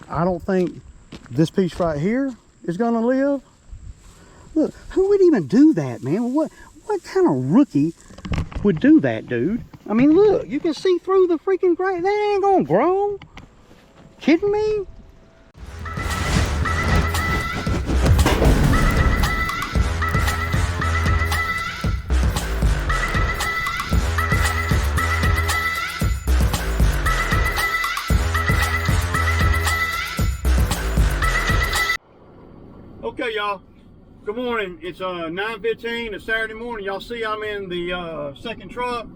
I don't think this piece right here is gonna live. Look, who would even do that, man? What kind of rookie would do that, dude? I mean, look, you can see through the freaking grass. That ain't gonna grow. Kidding me? Okay, y'all. Good morning. It's 9:15. It's Saturday morning. Y'all see I'm in the second truck.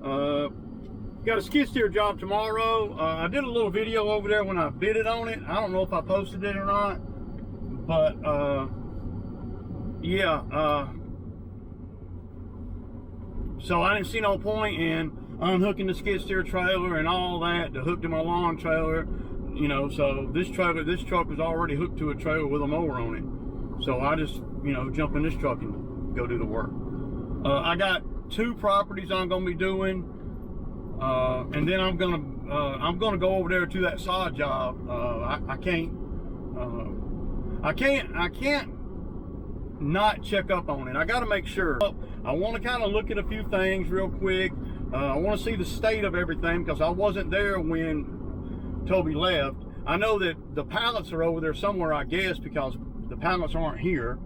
Got a skid steer job tomorrow. I did a little video over there when I bidded on it. I don't know if I posted it or not, but yeah. So I didn't see no point in unhooking the skid steer trailer and all that to hook to my lawn trailer. You know, so this truck was already hooked to a trailer with a mower on it. So I just, you know, jump in this truck and go do the work. I got 2 properties I'm gonna be doing, and then I'm gonna go over there to that sod job. I can't not check up on it. I got to make sure. I want to kind of look at a few things real quick. I want to see the state of everything because I wasn't there when Toby left. I know that the pallets are over there somewhere, I guess, because the pallets aren't here.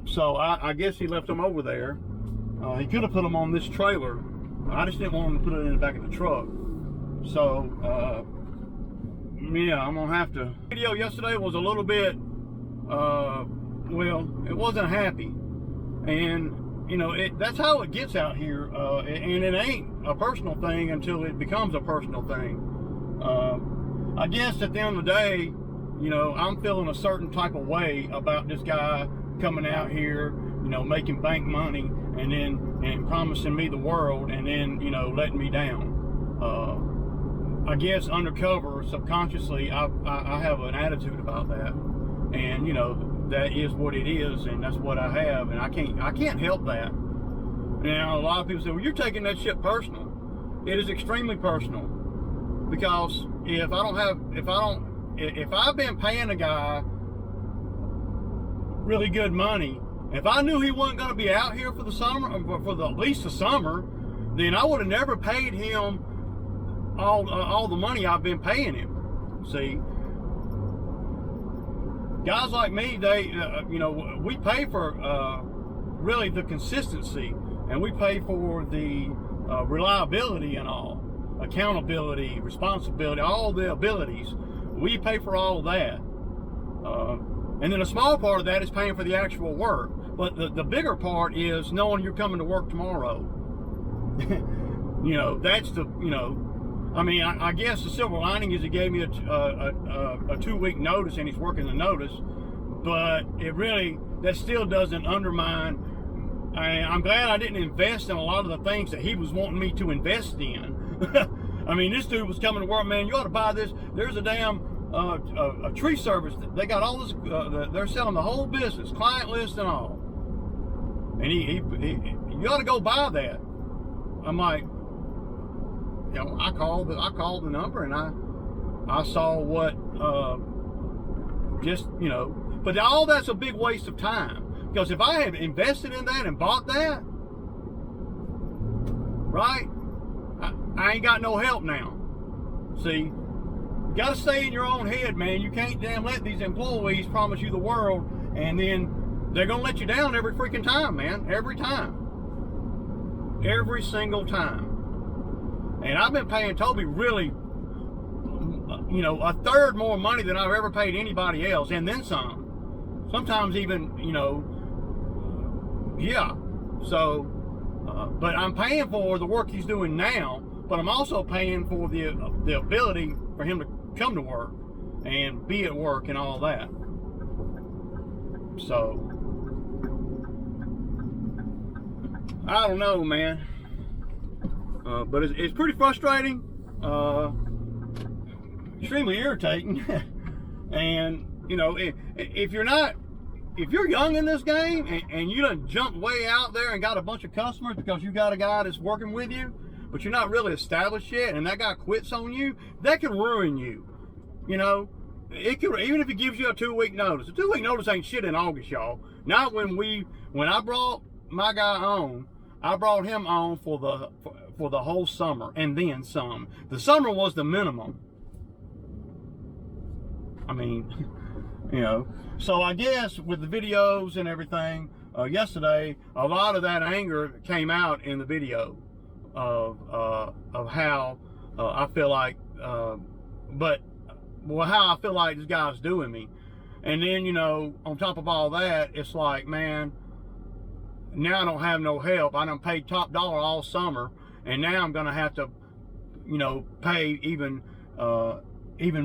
So I guess he left them over there. He could have put them on this trailer. I just didn't want him to put it in the back of the truck. So yeah, I'm gonna have to. The video yesterday was a little bit, well, it wasn't happy, and you know, that's how it gets out here, and it ain't a personal thing until it becomes a personal thing. I guess at the end of the day, you know, I'm feeling a certain type of way about this guy coming out here, you know, making bank money and promising me the world and then, you know, letting me down. I guess undercover, subconsciously, I have an attitude about that, and you know, that is what it is, and that's what I have, and I can't help that. Now, a lot of people say, well, you're taking that shit personal. It is extremely personal, because if I've been paying a guy really good money, if I knew he wasn't going to be out here for the summer, at least the summer, then I would have never paid him all the money I've been paying him. See, guys like me, they you know, we pay for really the consistency, and we pay for the reliability and all, accountability, responsibility, all the abilities. We pay for all of that, and then a small part of that is paying for the actual work. But the bigger part is knowing you're coming to work tomorrow. You know, that's the, you know, I mean, I guess the silver lining is he gave me a 2-week notice, and he's working the notice, but that still doesn't undermine. I'm glad I didn't invest in a lot of the things that he was wanting me to invest in. I mean, this dude was coming to work, man, you ought to buy this. There's a damn a tree service. They got all this, they're selling the whole business, client list and all. And he you ought to go buy that. I'm like, you know, I called the number, and I saw what, just, you know, but all that's a big waste of time, because if I had invested in that and bought that, right, I ain't got no help now. See, you gotta stay in your own head, man. You can't damn let these employees promise you the world, and then they're gonna let you down every freaking time, man. Every time. Every single time. And I've been paying Toby really, you know, 1/3 more money than I've ever paid anybody else, and then some. Sometimes even, you know, yeah. So, but I'm paying for the work he's doing now, but I'm also paying for the ability for him to come to work and be at work and all that. So, I don't know, man. But it's pretty frustrating, extremely irritating, and you know, if you're young in this game and you done jumped way out there and got a bunch of customers because you got a guy that's working with you, but you're not really established yet, and that guy quits on you, that could ruin you. You know, it could, even if he gives you a 2-week notice. A 2-week notice ain't shit in August, y'all. Not when I brought my guy on, I brought him on for the whole summer and then some. The summer was the minimum. I mean, you know. So I guess with the videos and everything, yesterday, a lot of that anger came out in the video of how I feel like, how I feel like this guy's doing me. And then, you know, on top of all that, it's like, man, now I don't have no help. I done paid top dollar all summer, and now I'm gonna have to, you know, pay even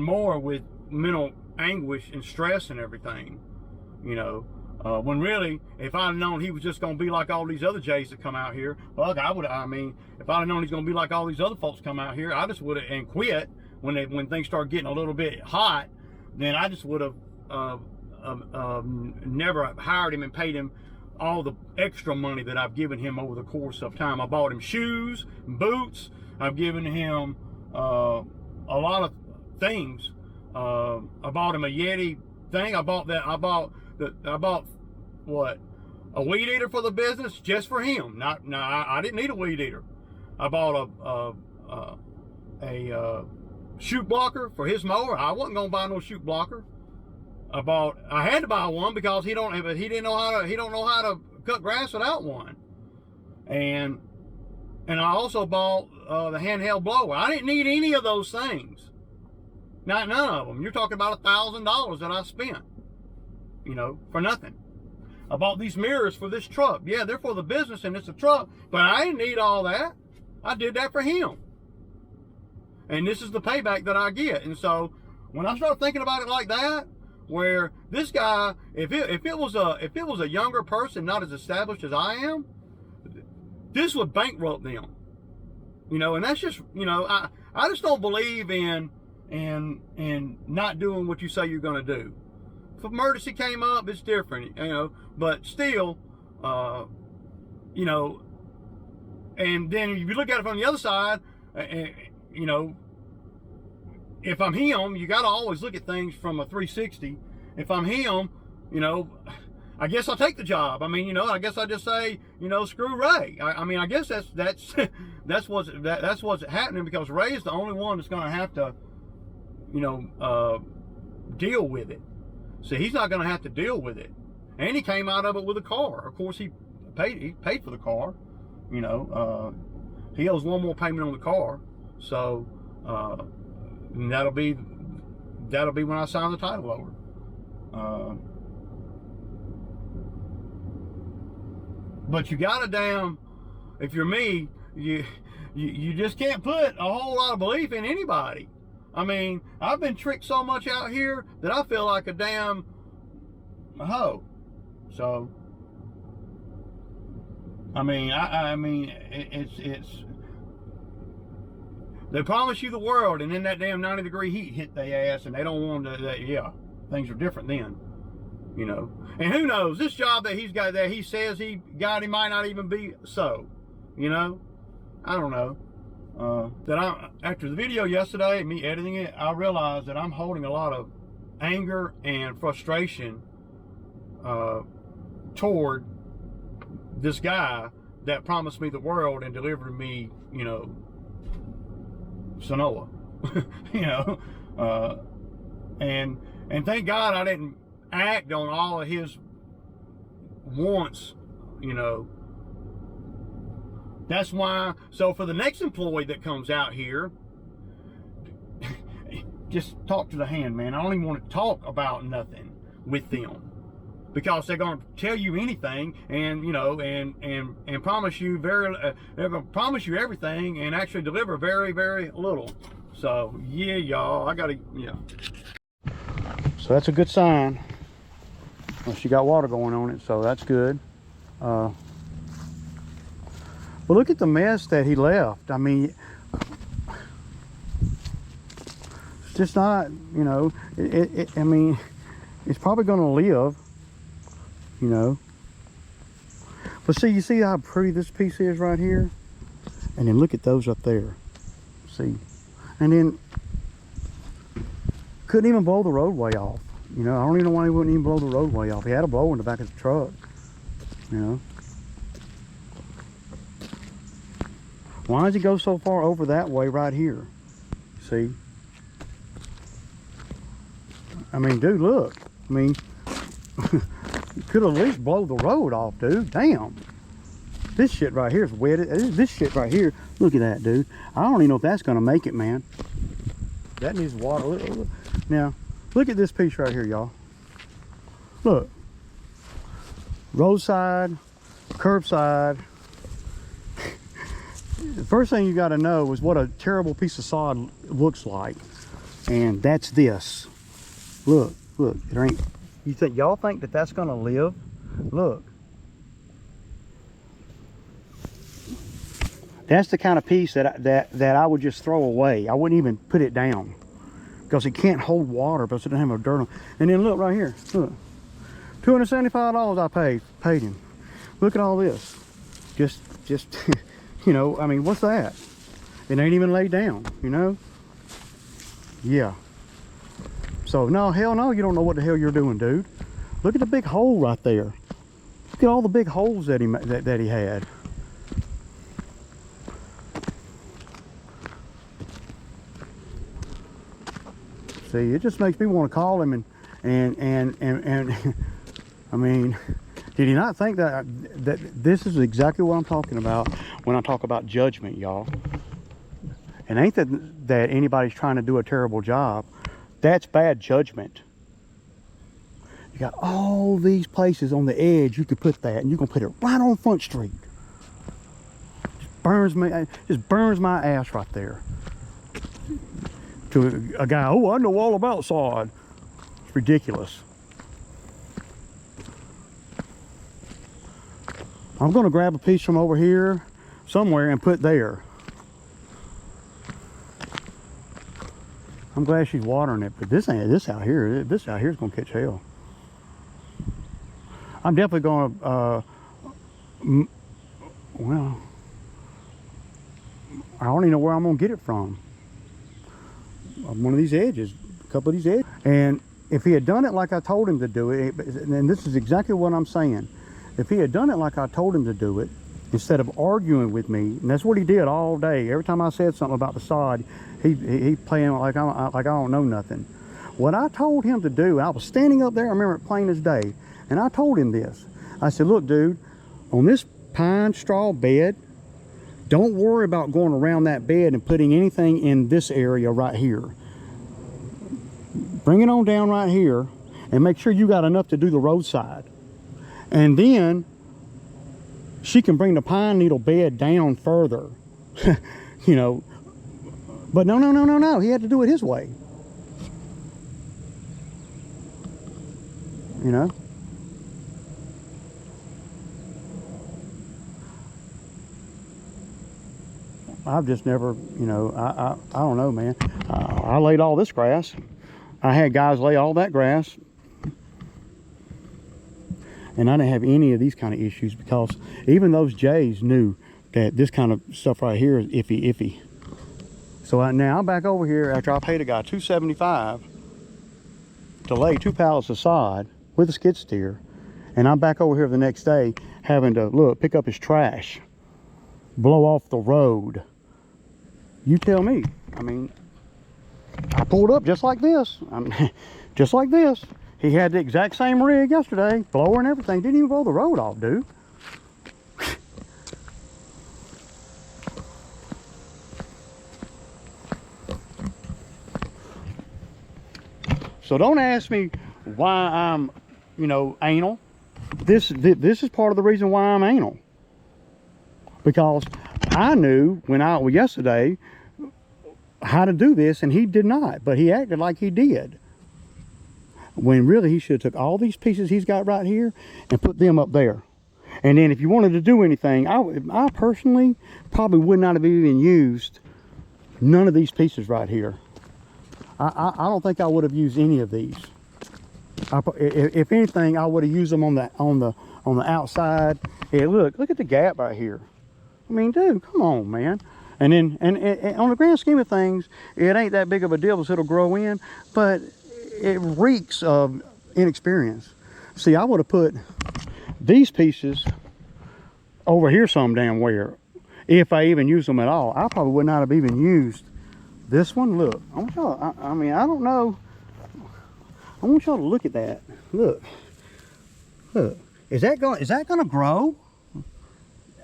more with mental anguish and stress and everything, you know. When really, if I'd known he was just gonna be like all these other Jays that come out here, well, I mean, if I'd known he's gonna be like all these other folks come out here, I just would have and quit when things start getting a little bit hot. Then I just would have never hired him and paid him all the extra money that I've given him over the course of time. I bought him shoes, boots. I've given him a lot of things. I bought him a Yeti thing. I bought what, a weed eater for the business just for him. I didn't need a weed eater. I bought a chute blocker for his mower. I wasn't gonna buy no chute blocker. I had to buy one because he don't know how to cut grass without one. And I also bought the handheld blower. I didn't need any of those things. None of them. You're talking about $1,000 that I spent, you know, for nothing. I bought these mirrors for this truck. Yeah, they're for the business and it's a truck, but I didn't need all that. I did that for him. And this is the payback that I get. And so when I start thinking about it like that, where this guy, if it was a younger person, not as established as I am, this would bankrupt them. You know, and that's just, you know, I just don't believe in not doing what you say you're going to do. If emergency came up, it's different, you know, but still, you know, and then if you look at it from the other side, you know, if I'm him, you got to always look at things from a 360. If I'm him, you know, I guess I'll take the job. I mean, you know, I guess I just say, you know, screw Ray. I mean, I guess that's what's happening, because Ray is the only one that's going to have to, you know, deal with it. So he's not going to have to deal with it. And he came out of it with a car. Of course, he paid for the car. You know, he owes one more payment on the car. So and that'll be when I sign the title over. But you gotta if you're me, you just can't put a whole lot of belief in anybody. I mean, I've been tricked so much out here that I feel like a damn hoe. So, I mean, I mean, it's they promise you the world, and then that damn 90-degree heat hit their ass, and they don't want to. Yeah, things are different then, you know. And who knows? This job that he's got, that he says he got, he might not even be so. You know, I don't know. After the video yesterday, me editing it, I realized that I'm holding a lot of anger and frustration toward this guy that promised me the world and delivered me, you know, Sonoa. You know, and thank God I didn't act on all of his wants, you know. That's why, so for the next employee that comes out here, just talk to the hand, man. I don't even want to talk about nothing with them, because they're going to tell you anything, and you know, and promise you they're going to promise you everything and actually deliver very, very little. So yeah, y'all, yeah. So that's a good sign. Well, she got water going on it, so that's good. But look at the mess that he left. I mean, it's just not, you know, I mean, it's probably going to live, you know. But see, you see how pretty this piece is right here? And then look at those up there. See? And then couldn't even blow the roadway off. You know, I don't even know why he wouldn't even blow the roadway off. He had a blower in the back of the truck. You know? Why does he go so far over that way right here? See? I mean, dude, look. I mean, you could at least blow the road off, dude. Damn. This shit right here is wet. This shit right here, look at that, dude. I don't even know if that's going to make it, man. That needs water. Look. Now, look at this piece right here, y'all. Look. Roadside, curbside. The first thing you got to know is what a terrible piece of sod looks like. And that's this. Look, look. It ain't. You think y'all think that that's going to live? Look. That's the kind of piece that I would just throw away. I wouldn't even put it down because it can't hold water because it doesn't have no dirt on. And then look right here. Look, $275 I paid him. Look at all this. Just you know. I mean, what's that? It ain't even laid down. You know. Yeah. So no, hell no, you don't know what the hell you're doing, dude. Look at the big hole right there. Look at all the big holes that he had. See, it just makes me want to call him and I mean, did he not think that this is exactly what I'm talking about when I talk about judgment, y'all? And ain't that anybody's trying to do a terrible job. That's bad judgment. You got all these places on the edge you could put that, and you're gonna put it right on Front Street. Just burns my ass right there. To a guy, oh, I know all about sod. It's ridiculous. I'm gonna grab a piece from over here somewhere and put there. I'm glad she's watering it, but this out here is gonna catch hell. I'm definitely gonna well, I don't even know where I'm gonna get it from. One of these edges, a couple of these edges. And if he had done it like I told him to do it, and this is exactly what I'm saying, if he had done it like I told him to do it, instead of arguing with me, and that's what he did all day. Every time I said something about the sod, he playing like I don't know nothing. What I told him to do, I was standing up there, I remember it plain as day, and I told him this. I said, look, dude, on this pine straw bed, don't worry about going around that bed and putting anything in this area right here. Bring it on down right here and make sure you got enough to do the roadside. And then she can bring the pine needle bed down further. You know. But no. He had to do it his way. You know. I've just never, you know, I don't know, man. I laid all this grass. I had guys lay all that grass. And I didn't have any of these kind of issues because even those Jays knew that this kind of stuff right here is iffy. So now I'm back over here after I paid a guy $275 to lay 2 pallets of sod with a skid steer. And I'm back over here the next day having to, pick up his trash, blow off the road. You tell me. I mean, I pulled up just like this. Just like this. He had the exact same rig yesterday, blower and everything. Didn't even blow the road off, dude. So don't ask me why I'm, anal. This is part of the reason why I'm anal. Because I knew yesterday how to do this, and he did not, but he acted like he did. When really he should have took all these pieces he's got right here and put them up there. And then if you wanted to do anything, I personally probably would not have even used none of these pieces right here. I don't think I would have used any of these. If anything, I would have used them on the outside. Hey, look at the gap right here. I mean, dude, come on, man. And then, and on the grand scheme of things, it ain't that big of a deal because it'll grow in, but it reeks of inexperience. See, I would have put these pieces over here some damn where, if I even use them at all. I probably would not have even used this one. Look, I want y'all, I mean, I don't know. I want y'all to look at that. Look, look. Is that gonna grow?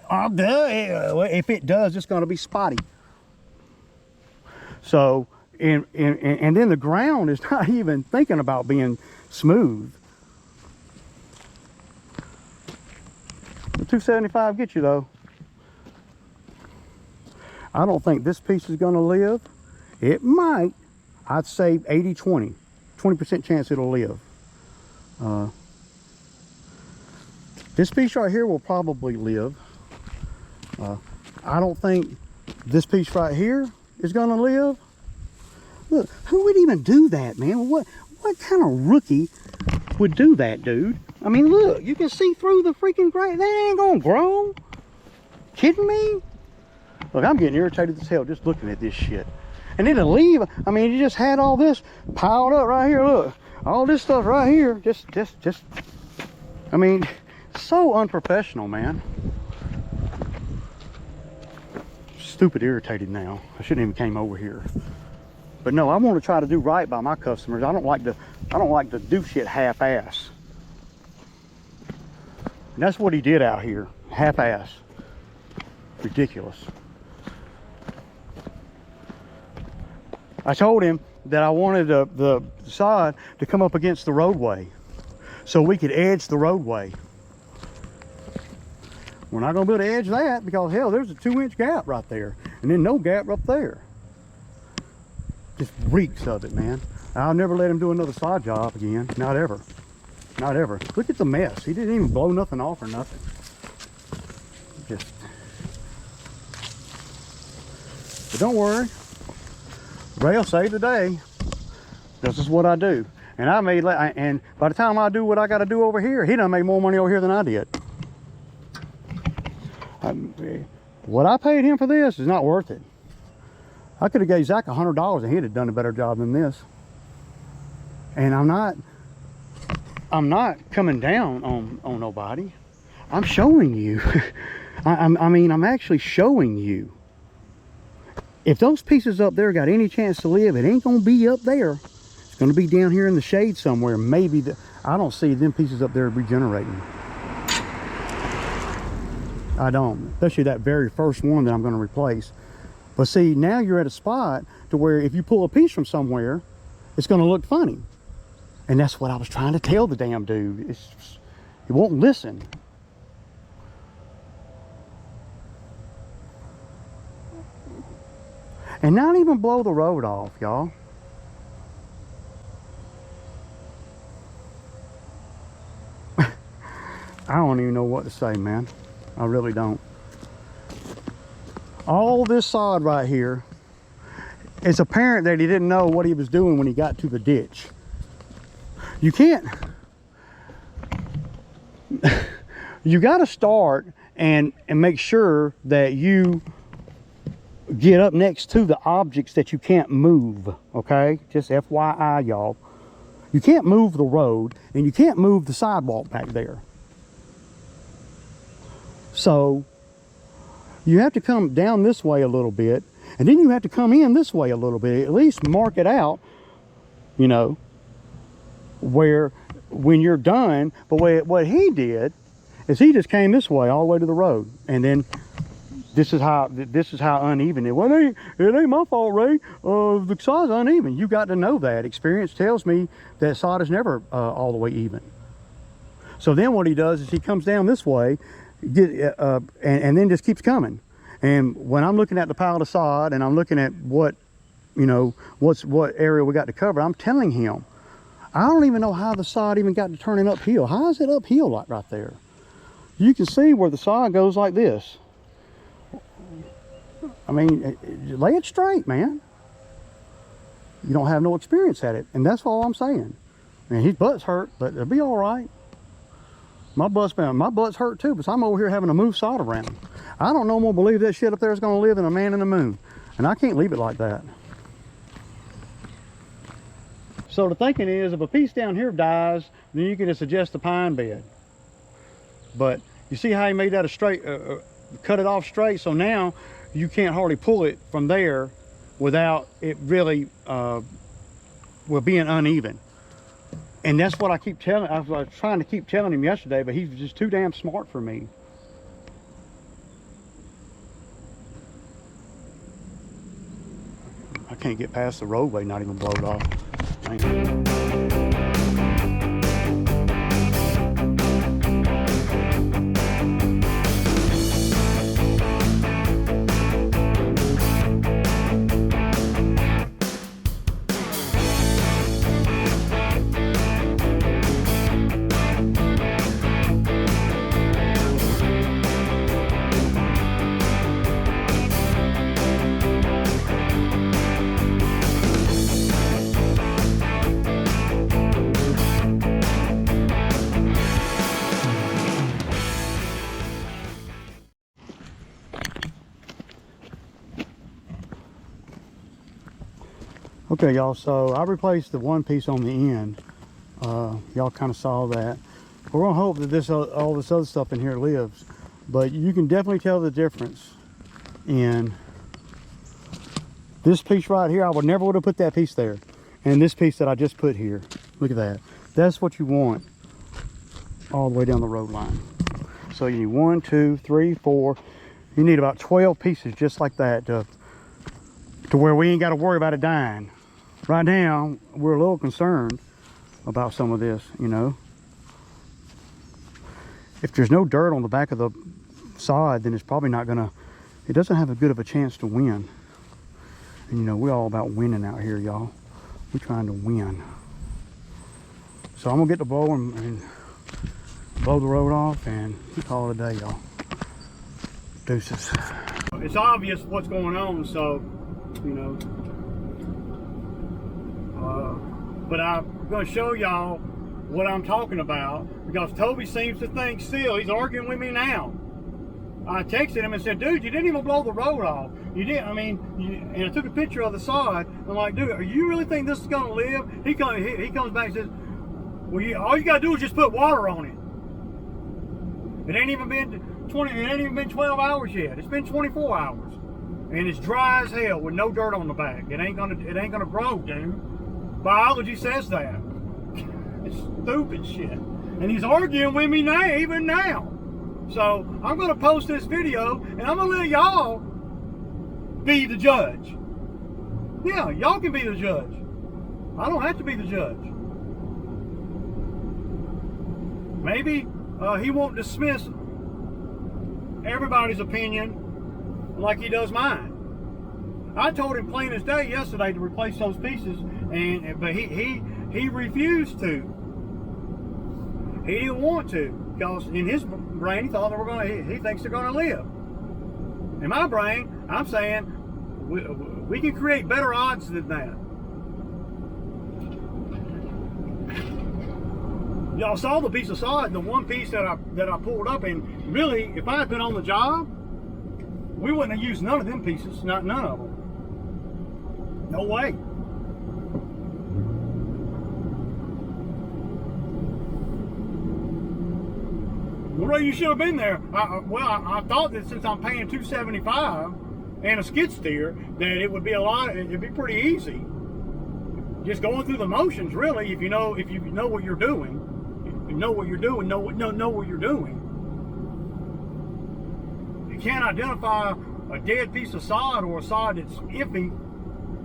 Oh, duh. If it does, it's gonna be spotty. So, and then the ground is not even thinking about being smooth. The 275 get you though. I don't think this piece is gonna live. It might. I'd say 80-20. 20% chance it'll live. This piece right here will probably live. I don't think this piece right here is gonna live. Look, who would even do that, man? What kind of rookie would do that, dude? I mean, look, you can see through the freaking grass. That ain't gonna grow. Kidding me? Look, I'm getting irritated as hell just looking at this shit. And then to leave, I mean, you just had all this piled up right here. Look, all this stuff right here. Just, I mean, so unprofessional, man. Stupid irritated now. I shouldn't even came over here. But no, I want to try to do right by my customers. I don't like to do shit half-ass. And that's what he did out here, half-ass. Ridiculous. I told him that I wanted the sod to come up against the roadway so we could edge the roadway. We're not gonna be able to edge that because hell, there's a 2-inch gap right there and then no gap up there. Just reeks of it, man. I'll never let him do another sod job again. Not ever. Not ever. Look at the mess. He didn't even blow nothing off or nothing. Just. But don't worry. Rail saved the day. This is what I do. And and by the time I do what I got to do over here, he done made more money over here than I did. What I paid him for this is not worth it. I could have gave Zach $100 and he'd have done a better job than this. And I'm not coming down on nobody. I'm showing you. I mean, I'm actually showing you. If those pieces up there got any chance to live, it ain't gonna be up there. It's gonna be down here in the shade somewhere. Maybe I don't see them pieces up there regenerating. I don't, especially that very first one that I'm gonna replace. But see, now you're at a spot to where if you pull a piece from somewhere, it's gonna look funny. And that's what I was trying to tell the damn dude. He won't listen. And not even blow the road off, y'all. I don't even know what to say, man. I really don't. All this sod right here, it's apparent that he didn't know what he was doing when he got to the ditch. You can't. You got to start and make sure that you get up next to the objects that you can't move, okay? Just FYI, y'all. You can't move the road and you can't move the sidewalk back there. So you have to come down this way a little bit and then you have to come in this way a little bit. At least mark it out, you know, where when you're done. But what he did is he just came this way all the way to the road, and then this is how uneven it was. It ain't my fault, Ray. The sod's uneven. You got to know that. Experience tells me that sod is never all the way even. So then what he does is he comes down this way, and then just keeps coming. And when I'm looking at the pile of sod and I'm looking at what, you know, what area we got to cover, I'm telling him, I don't even know how the sod even got to turning uphill. How is it uphill like right there? You can see where the sod goes like this. I mean, lay it straight, man. You don't have no experience at it, and that's all I'm saying. And his butt's hurt, but it'll be all right. My butt's hurt too, because I'm over here having to move sod around. I don't no more believe that shit up there is going to live than a man in the moon. And I can't leave it like that. So the thinking is, if a piece down here dies, then you can just adjust the pine bed. But you see how he made that a straight, cut it off straight, so now you can't hardly pull it from there without it really being uneven. And that's what I keep telling, I was trying to keep telling him yesterday, but he's just too damn smart for me. I can't get past the roadway, not even blow it off. Okay, y'all, so I replaced the one piece on the end. Y'all kind of saw that. We're gonna hope that all this other stuff in here lives, but you can definitely tell the difference in this piece right here. I would never would have put that piece there, and this piece that I just put here. Look at that. That's what you want all the way down the road line. So you need 1, 2, 3, 4. You need about 12 pieces just like that to where we ain't got to worry about it dying. Right now, we're a little concerned about some of this, you know. If there's no dirt on the back of the sod, then it's probably not gonna, it doesn't have as good of a chance to win. And you know, we're all about winning out here, y'all. We're trying to win. So I'm gonna get the blower and blow the road off, and call it a day, y'all. Deuces. It's obvious what's going on, so, you know. But I'm going to show y'all what I'm talking about, because Toby seems to think still, he's arguing with me now. I texted him and said, dude, you didn't even blow the road off. You didn't, I mean, and I took a picture of the sod. I'm like, dude, you really think this is going to live? He comes back and says, well, all you got to do is just put water on it. It ain't even been 12 hours yet. It's been 24 hours. And it's dry as hell with no dirt on the back. It ain't gonna grow, dude. Biology says that. It's stupid shit. And he's arguing with me now, even now. So I'm gonna post this video and I'm gonna let y'all be the judge. Yeah, y'all can be the judge. I don't have to be the judge. Maybe he won't dismiss everybody's opinion like he does mine. I told him plain as day yesterday to replace those pieces, but he refused to. He didn't want to, because in his brain he thought he thinks they're gonna live. In my brain, I'm saying we can create better odds than that. Y'all saw the piece of sod, the one piece that I pulled up, and really, if I had been on the job, we wouldn't have used none of them pieces, none of them. No way. Well, you should have been there. I thought that since I'm paying $275 and a skid steer, that it would be it'd be pretty easy. Just going through the motions, really, if you know what you're doing. You know what you're doing, know what you're doing. You can't identify a dead piece of sod or a sod that's iffy.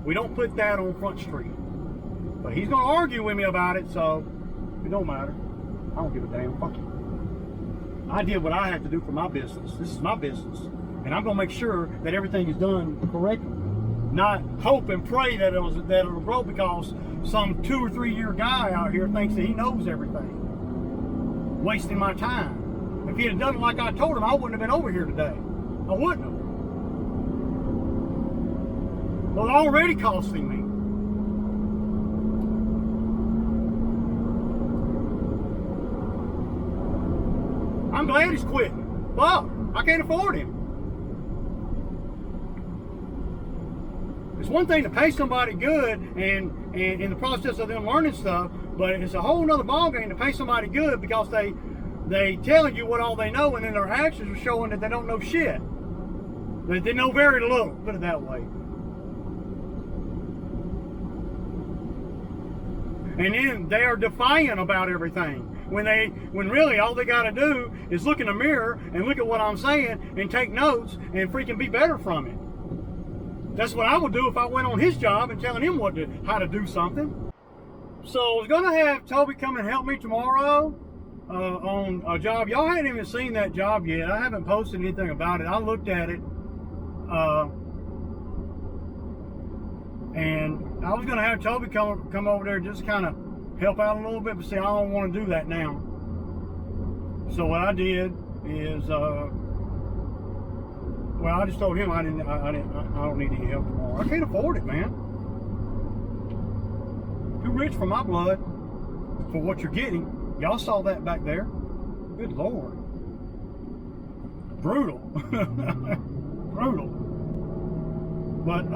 We don't put that on Front Street. But he's gonna argue with me about it, so it don't matter. I don't give a damn. Fuck it. I did what I had to do for my business. This is my business. And I'm gonna make sure that everything is done correctly. Not hope and pray that it'll grow because some 2 or 3 year guy out here thinks that he knows everything. Wasting my time. If he had done it like I told him, I wouldn't have been over here today. I wouldn't have. Well, it's already costing me. I'm glad he's quitting. Fuck, I can't afford him. one thing to pay somebody good and in the process of them learning stuff, but it's a whole nother ballgame to pay somebody good because they telling you what all they know, and then their actions are showing that they don't know shit. That they know very little, put it that way. And then they are defiant about everything. When really all they got to do is look in the mirror and look at what I'm saying and take notes and freaking be better from it. That's what I would do if I went on his job and telling him how to do something. So I was gonna have Toby come and help me tomorrow on a job. Y'all hadn't even seen that job yet. I haven't posted anything about it. I looked at it, and I was gonna have Toby come over there just kind of help out a little bit, but see, I don't want to do that now. So what I did is, well, I just told him I don't need any help tomorrow. I can't afford it, man. Too rich for my blood for what you're getting. Y'all saw that back there. Good Lord. Brutal. Brutal. But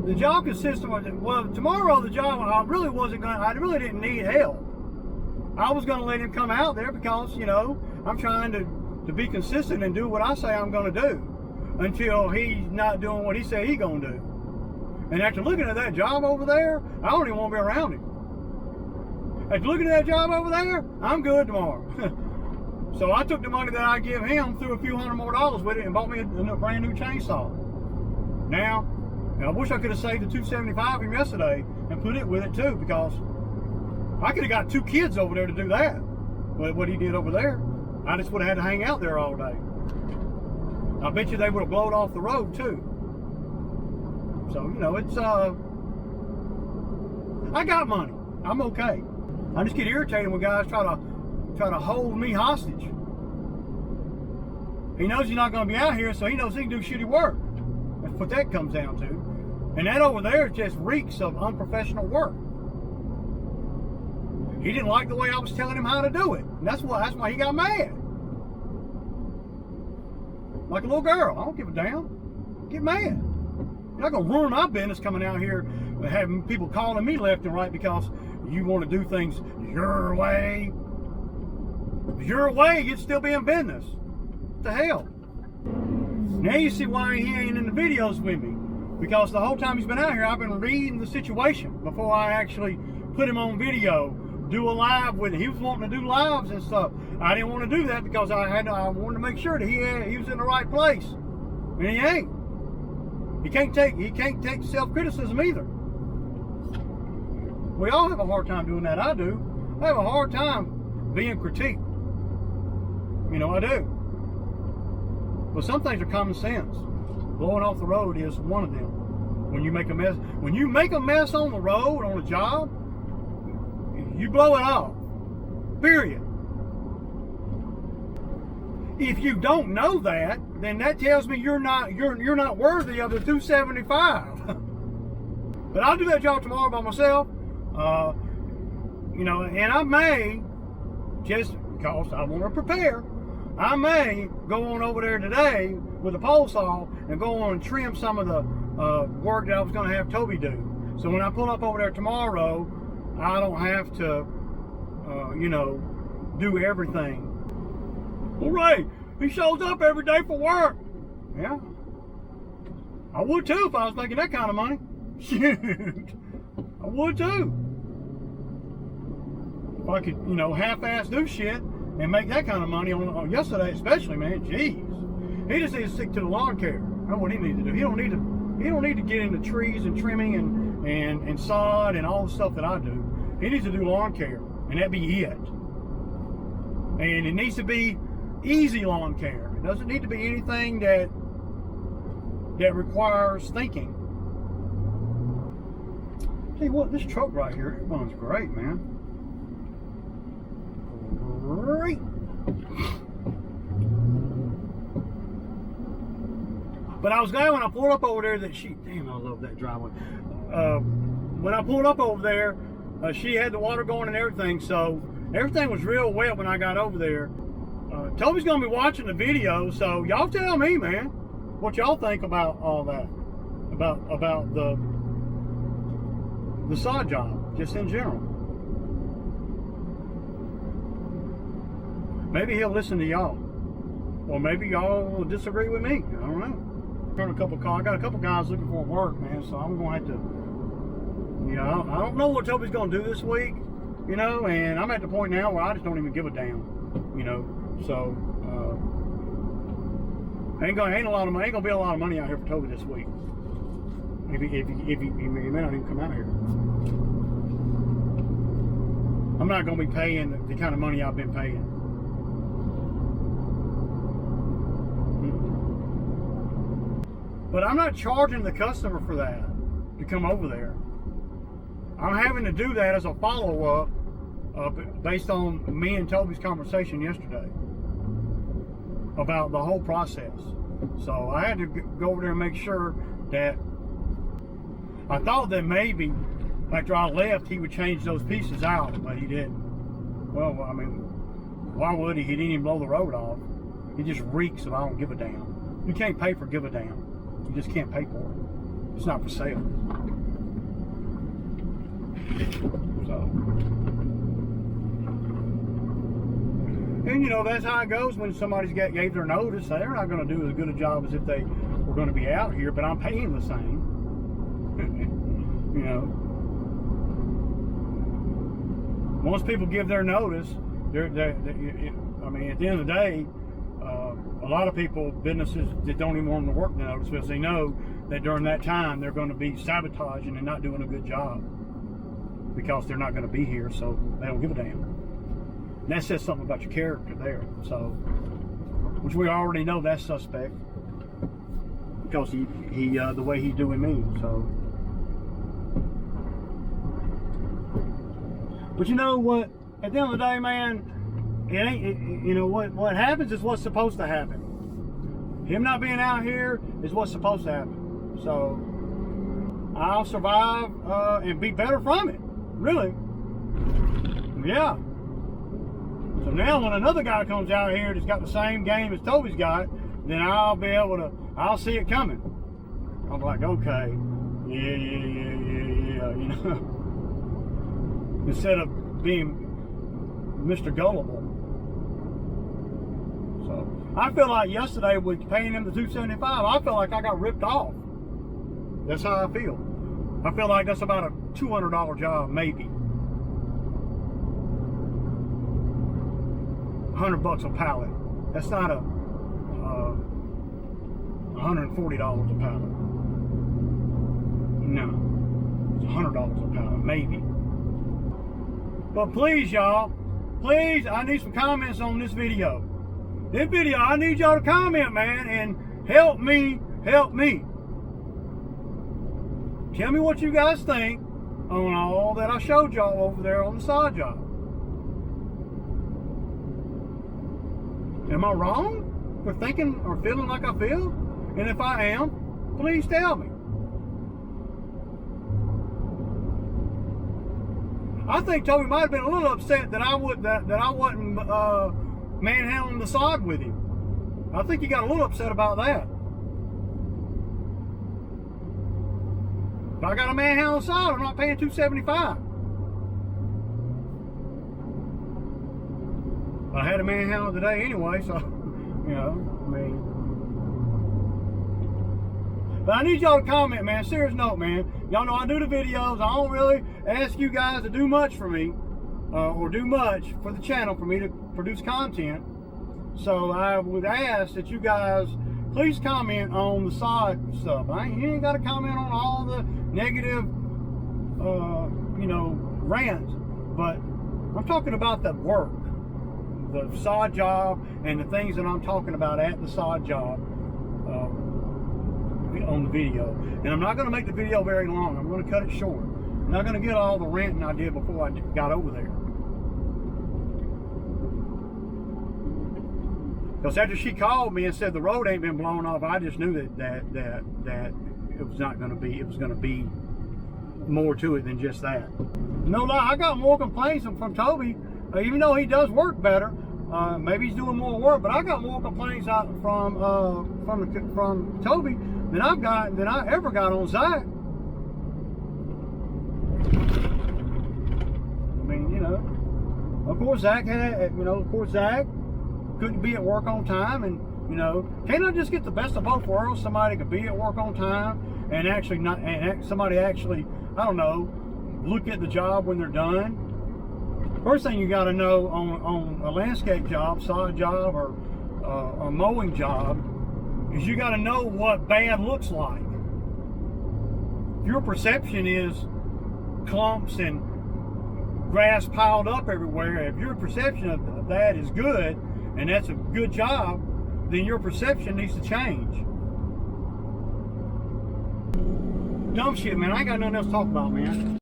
the job consists of, well, tomorrow the job, I really didn't need help. I was going to let him come out there because, you know, I'm trying to be consistent and do what I say I'm going to do until he's not doing what he said he's going to do. And after looking at that job over there, I don't even want to be around him. After looking at that job over there, I'm good tomorrow. So I took the money that I give him, threw a few $100 more with it, and bought me a brand new chainsaw. Now, I wish I could have saved the $275 from yesterday and put it with it too, because I could have got 2 kids over there to do that. But what he did over there, I just would have had to hang out there all day. I bet you they would have blown off the road too. So, you know, it's, I got money. I'm okay. I just get irritated when guys try to hold me hostage. He knows he's not going to be out here, so he knows he can do shitty work. That's what that comes down to. And that over there just reeks of unprofessional work. He didn't like the way I was telling him how to do it. And that's why he got mad. Like a little girl. I don't give a damn. Get mad. You're not going to ruin my business coming out here and having people calling me left and right because you want to do things your way. Your way, you'd still be in business. What the hell? Now you see why he ain't in the videos with me. Because the whole time he's been out here, I've been reading the situation before I actually put him on video, do a live with him. He was wanting to do lives and stuff. I didn't want to do that because I wanted to make sure that he was in the right place. And he ain't. He can't take self-criticism either. We all have a hard time doing that. I do. I have a hard time being critiqued. You know, I do. But some things are common sense. Blowing off the road is one of them. When you make a mess on the road, on a job, you blow it off. Period. If you don't know that, then that tells me you're not worthy of the $275. But I'll do that job tomorrow by myself. You know, and I may, just because I want to prepare, I may go on over there today with a pole saw and go on and trim some of the work that I was going to have Toby do. So when I pull up over there tomorrow, I don't have to, you know, do everything. Well, Ray, he shows up every day for work. Yeah. I would too if I was making that kind of money. Shoot. I would too. If I could, you know, half-ass do shit and make that kind of money on yesterday especially, man. Jeez. He just needs to stick to the lawn care. That's what he needs to do. He don't need to get into trees and trimming and sod and all the stuff that I do. He needs to do lawn care, and that be it. And it needs to be easy lawn care. It doesn't need to be anything that requires thinking. Tell you what, this truck right here, it runs great, man. Great. But I was glad when I pulled up over there that damn, I love that driveway. When I pulled up over there, she had the water going and everything, so everything was real wet when I got over there. Toby's gonna be watching the video, so y'all tell me, man, what y'all think about all that, about the sod job, just in general. Maybe he'll listen to y'all, or maybe y'all will disagree with me. I don't know. I got a couple guys looking for work, man, so I'm gonna have to, you know, I don't know what Toby's gonna do this week, you know, and I'm at the point now where I just don't even give a damn, you know. So ain't gonna be a lot of money out here for Toby this week. If he may not even come out here. I'm not gonna be paying the kind of money I've been paying. But I'm not charging the customer for that to come over there. I'm having to do that as a follow-up based on me and Toby's conversation yesterday about the whole process. So I had to go over there and make sure that, I thought that maybe after I left he would change those pieces out, but he didn't. Well, I mean, why would he? He didn't even blow the road off. He just reeks of I don't give a damn. You can't pay for give a damn. You just can't pay for it. It's not for sale. So, and you know, that's how it goes when somebody's gave their notice. They're not going to do as good a job as if they were going to be out here, but I'm paying the same. You know, once people give their notice, I mean, at the end of the day, a lot of people, businesses that don't even want them to work the notice because they know that during that time they're going to be sabotaging and not doing a good job because they're not going to be here, so they don't give a damn. And that says something about your character there. So, which we already know that's suspect because he the way he's doing me. So, but you know what? At the end of the day, man. You know what happens is what's supposed to happen. Him not being out here is what's supposed to happen. So I'll survive and be better from it. Really. Yeah. So now when another guy comes out here that's got the same game as Toby's got, then I'll be able to, I'll see it coming. I'm like, okay, yeah, you know. Instead of being Mr. Gullible. So I feel like yesterday with paying him the $275, I feel like I got ripped off. That's how I feel. I feel like that's about a $200 job, maybe. $100 a pallet. That's not a $140 a pallet. No, it's $100 a pallet, maybe. But please, y'all, please, I need some comments on this video. This video, I need y'all to comment, man, and help me. Tell me what you guys think on all that I showed y'all over there on the sod job. Am I wrong for thinking or feeling like I feel? And if I am, please tell me. I think Toby might have been a little upset that I wasn't manhandling the sod with him. I think he got a little upset about that. If I got a manhandle sod, I'm not paying $275. I had a manhandle today anyway, so you know, I mean. But I need y'all to comment, man. Serious note, man. Y'all know I do the videos. I don't really ask you guys to do much for me or do much for the channel for me to produce content. So I would ask that you guys please comment on the sod stuff. You ain't got to comment on all the negative, you know, rants. But I'm talking about the work, the sod job, and the things that I'm talking about at the sod job. On the video, and I'm not going to make the video very long. I'm going to cut it short. I'm not going to get all the ranting I did before I got over there, because after she called me and said the road ain't been blown off, I just knew that it was not going to be. It was going to be more to it than just that. No lie, I got more complaints from Toby, even though he does work better. maybe he's doing more work, but I got more complaints out from Toby than I ever got on Zach. I mean, you know, of course Zach couldn't be at work on time, and you know, can't I just get the best of both worlds? Somebody could be at work on time and actually not, and somebody actually, I don't know, look at the job when they're done. First thing you got to know on a landscape job, sod job, or a mowing job, is you got to know what bad looks like. If your perception is clumps and grass piled up everywhere, if your perception of that is good, and that's a good job, then your perception needs to change. Dumb shit, man. I ain't got nothing else to talk about, man.